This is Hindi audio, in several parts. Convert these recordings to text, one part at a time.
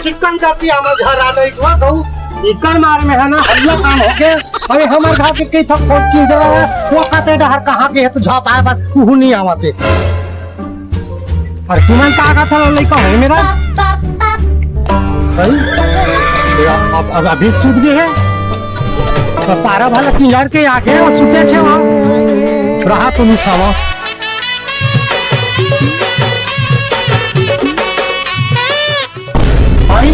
चिकन जाती चिकन मार में है ना हल्ला काम हो गया। अरे हमारे घर के कई सब चीज वो कहते डहर कहाँ के है तो झाप आए बात तू नहीं आवाते। और तुमन का आगा था लड़का है मेरा अब अभी सूत गए है तो पारा भला किनार के आगे और सूते छे वहाँ रहा तुम खावा भाई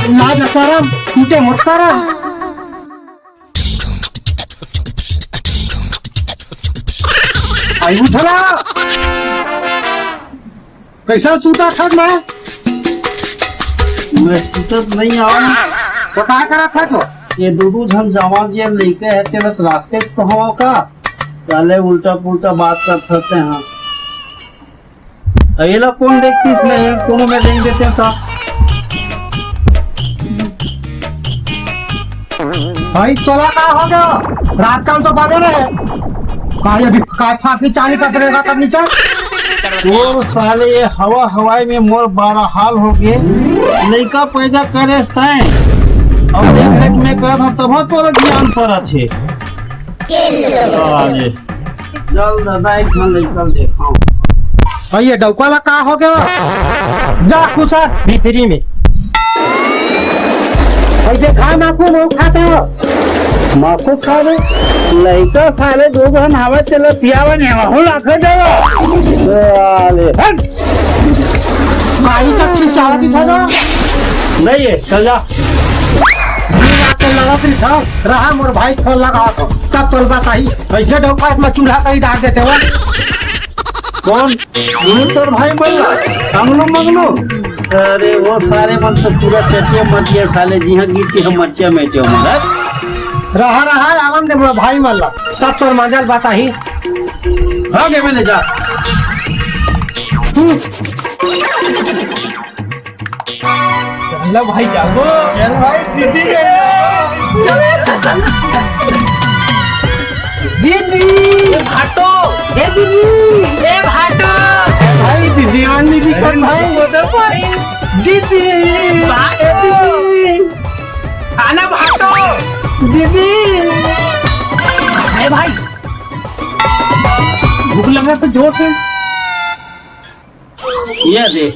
लाज शरम टूटे मत करा। आई उठला कैसा सूता था मैं सूतत नहीं आऊँ तो क्या करा था तो ये दो झन जवान जी लेके है तेरे रास्ते तो हो का चले उल्टा पुल्टा बात करते हैं। ये लोग कौन देखती इसमें कोनो में देख देते हैं भाई तोला का हो गया रात का तो बाजे रहे काय अभी काय फांसी चाली का करेगा तब नीचे वो साले ये हवा हवाई में मोर बारह हाल हो गए लड़का पैदा करे अब देख रेख में कर तब तोरा ज्ञान पड़ा छे चल दादा एक मन लड़का देखाओ। भाई ये डौकाला का हो गया जा कुसा भीतरी में भाई देखा माकू वो खाते हो माको खा रहे लड़का साले दो बहन हवा चलो पियावा नहीं हवा हूँ लाख भाई तक खिसावा दिखा दो नहीं है चल जा लगा था रहा मोर भाई फोन लगा तो तब तो बताई ऐसे डौका में चूल्हा कहीं डाल देते हो कौन तोर भाई बोल हमलो मंगलो अरे वो सारे मन तो पूरा चटिया मटिया साले जी हाँ गीती हम मटिया मेटे मगर रहा आवन दे भाई मल्ला तब तोर मजल बताई हाँ के मैंने जा चल भाई जागो चल भाई दीदी दीदी भाटो ए दीदी ए भाटो भाई दीदी आनी भी कर भाई वो तो भाई दीदी दीदी आना भाटो दीदी अरे भाई भूख लगा तो जोर से ये दे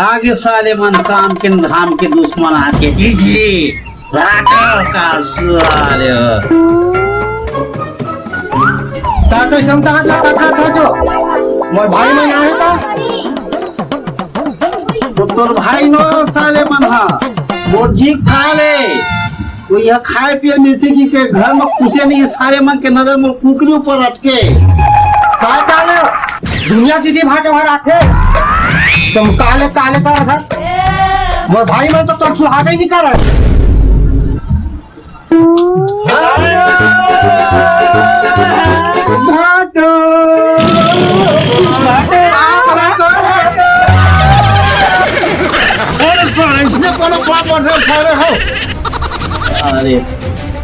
आगे सारे मन काम के धाम के दुश्मन आके दीदी भाटो का सारे ताकि समता लगा था जो मोर भाई में आए तो तोर भाई नो साले मनहा मोर जी खा ले तो यह खाए पिए नीति जी के घर में कुछ नहीं सारे मन के नजर में कुकरी ऊपर अटके काय काले दुनिया दीदी भाटे भर आते तुम काले काले कर था मोर भाई में तो तुम सुहागा ही नहीं कर अरे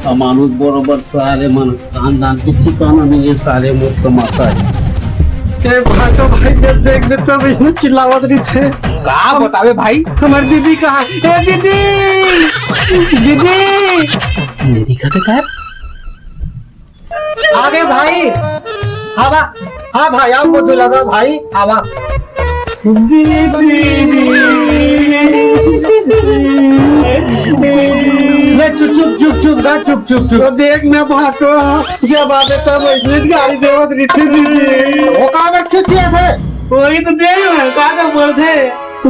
अमानुष बरोबर सारे मन खानदान के ठिकाना में ये सारे मुक्त तमाशा है। भाटो भाई जब देख ले तब इसने चिल्लावत रही थे कहा बतावे भाई हमारी दीदी कहाँ है दीदी दीदी मेरी खाते का आगे भाई हवा हाँ भाई आप को लगा भाई हवा चुप चुप देख ना भाटो जब आते तब ऐसे गाड़ी देवत रिथी दीदी वो कहाँ बैठे थे वही तो देख का बोलते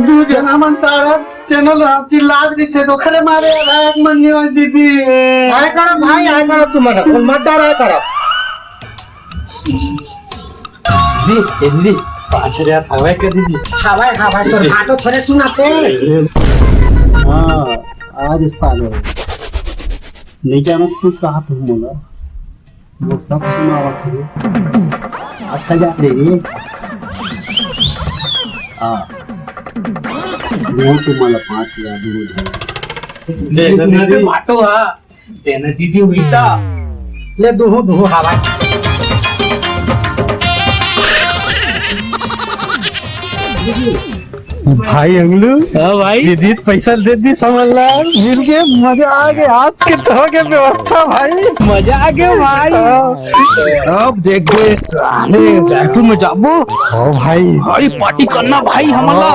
दू जना मन सारा चैनल चिल्ला रही थे तो खरे मारे रात मन नहीं दीदी आए करो भाई आए करो तुम मत डर आए करो दिल्ली 5,000 हवाई कर दीदी हवाई तो भाटो थोड़े सुनाते हाँ आज साले नहीं जाना तू कहा तुम बोला वो सब सुना हुआ अच्छा जा रे हाँ वो तुम्हाला 5,000 दूर भाटो हा तेना दीदी हुई था ले दुहु दुहु हा भाई भाई अंगलू हाँ भाई दीदी पैसा दे दी समझ ला मिल के मजा आ गया आपके तरह के व्यवस्था भाई मजा आ गया भाई अब देख दे साले जाटू में जाबो ओ भाई भाई पार्टी करना भाई हमारा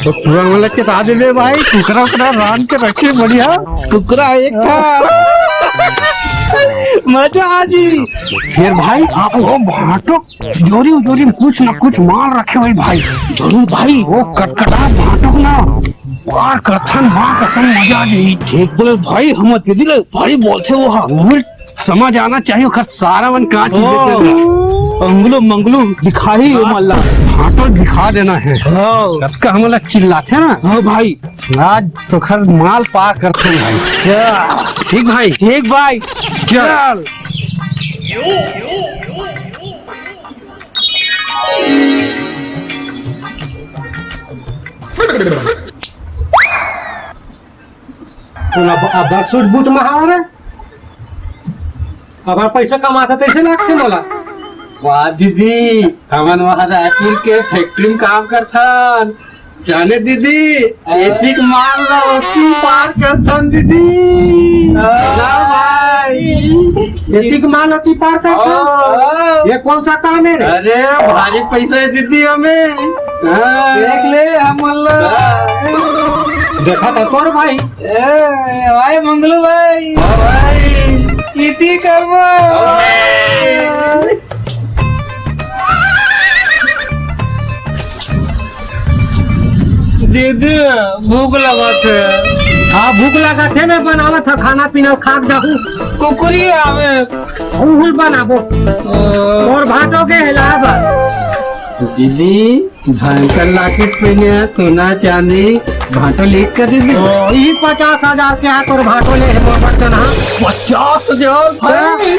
तो पूरा वाला चटा दे दे भाई कुकरा उकरा रान के रखे बढ़िया टुकड़ा एक था मजा आ जी फिर भाई आप वो भाटो जोरी उजोरी में कुछ ना कुछ माल रखे हुए भाई जरूर भाई वो कटकटा भाटो ना पार करथन माँ कसम मजा आ जाई ठीक बोले भाई हम दीदी ले भाई बोलते वो हा वो समझ आना चाहिए खर सारा मन का चीज देते हैं। अंगलो मंगलो दिखाई मल्ला भाटो दिखा देना है का हमला चिल्लाते हैं ना हाँ भाई आज तो खर माल पार करते हैं भाई चल ठीक भाई ठीक भाई चल अब सूट बूट महावर अब पैसा कमाता कैसे लागते मला वाह दीदी हमन वहाँ रायपुर के फैक्ट्री में काम करथन जाने दीदी एथिक माल ला ओती पार करथन दीदी ना भाई एतिक माल अति पार करता ये कौन सा काम है रे अरे भारी पैसा है दीदी हमें देख ले हम देखा था तोर भाई भाई मंगलू भाई भाई इति करबो दीदी भूख लगा थे हाँ भूख लगा थे मैं बनावा था खाना पीना खाक जाहू कुकुरी आवे उहुल बनाबो और भाटो के इलाहाबाद दीदी भयंकर लॉकेट पहने सोना चांदी भाटो लीक कर दीदी यही 50,000 के हाथ और भाटो ले है बर्तन हाँ 50,000 भाई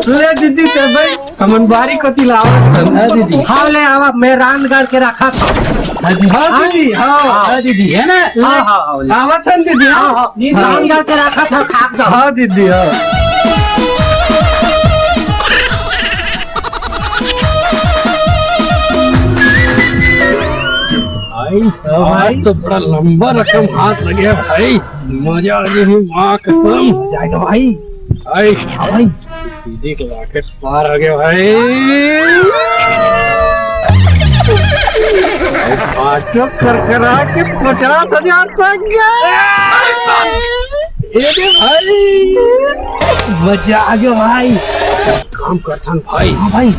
ले दीदी ते भाई हमन बारी कति लावत है दीदी हाँ ले आवा मैं रान गाड़ के रखा था हाँ दीदी हाँ दीदी है ना हाँ हाँ आवत है दीदी हाँ रान गाड़ के रखा था खाक जाओ हाँ दीदी हाँ भाई तो बड़ा लंबा रकम हाथ लगे भाई मजा आ गई माँ कसम जाएगा भाई भाई भाई दीदी के लॉकेट पार आ गया भाई भाटो करकरा के 50,000 तक गए भाई मजा आ गया भाई काम करथन भाई हाँ भाई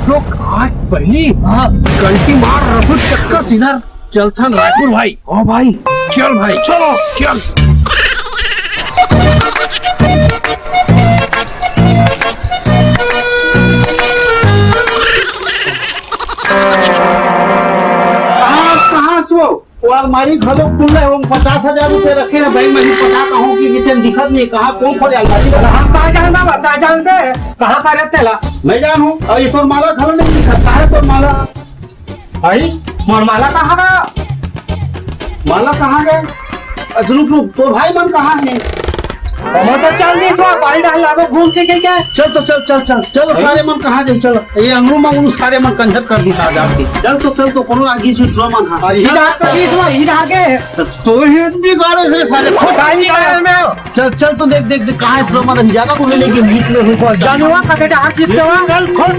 तो आज पहली घंटी मार रफू चक्कर सीधा चलथन रायपुर भाई हाँ भाई चल भाई चलो चल वो अलमारी घलो खुल रहा है वो 50,000 रुपए रखे हैं भाई मैं पता कहूँ कि कितने दिखत नहीं कहाँ कौन खोले अलमारी वाला हम कहाँ जानना बता जानते कहाँ का रहते ला मैं जानू और ये तो माला घलो नहीं दिखत कहाँ है तो माला भाई मरमाला कहाँ का माला कहाँ गए अच्छा रुक रुक तो भाई मन कहाँ है मैं तो चल नहीं सो बाड़ी डाल लागो घूम के क्या चल तो चल चल चल चलो सारे मन कहाँ जाए चलो ये अंगरू मंगरू सारे मन कंजर कर दी साहब के चल तो कोनो आगे से ड्रो मन हाँ इधर का बीच में इधर आगे तो ही भी गाड़े से साले खोटाई निकाल में चल तो देख देख कहाँ है ड्रो मन ज्यादा तो लेके मीट में रुको जानवा का बेटा हाथ जीतते हो चल खोल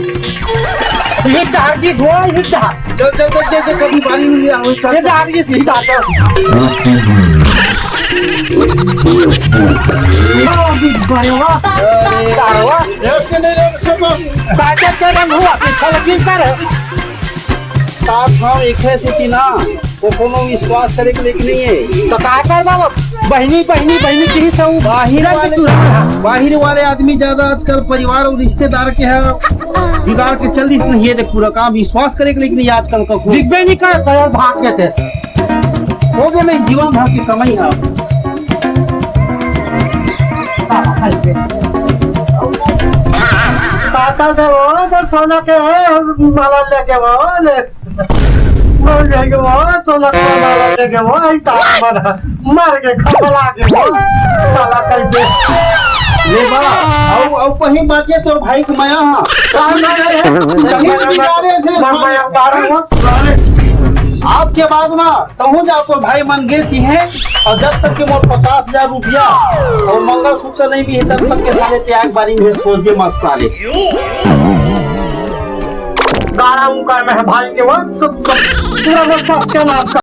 हिट हार जीत हो हिट हार चल देख कभी बारी में आओ चल ये हार जीत हिट हार वो कोनो विश्वास करे के लेकिन नहीं है तो का कर बाबा बहनी की सब बाहर वाले आदमी ज्यादा आजकल परिवार और रिश्तेदार के है बिगाड़ के चल दिस नहीं है देख पूरा काम विश्वास करे के लेकिन नहीं आजकल का कोई दिखबे नहीं कर भाग के थे हो गया नहीं जीवन भाग की कमाई है सोना के है माला लेके मर जाएंगे वो तो लगता देंगे वो मर के खपला के वो साला कैसे ले बा आओ कहीं बाचे तोर भाई के माया हां काम ना करे जमीन किनारे से मैं बारह मत आज के बाद ना तहु जा तो भाई मन गेती है और जब तक के मोर 50,000 रुपया और मंगलसूत्र नहीं भी है तब तक के सारे त्याग बारी में सोच के मत सारे गाड़ा उनका मैं भाई के वो सब पूरा सब सत्यानाश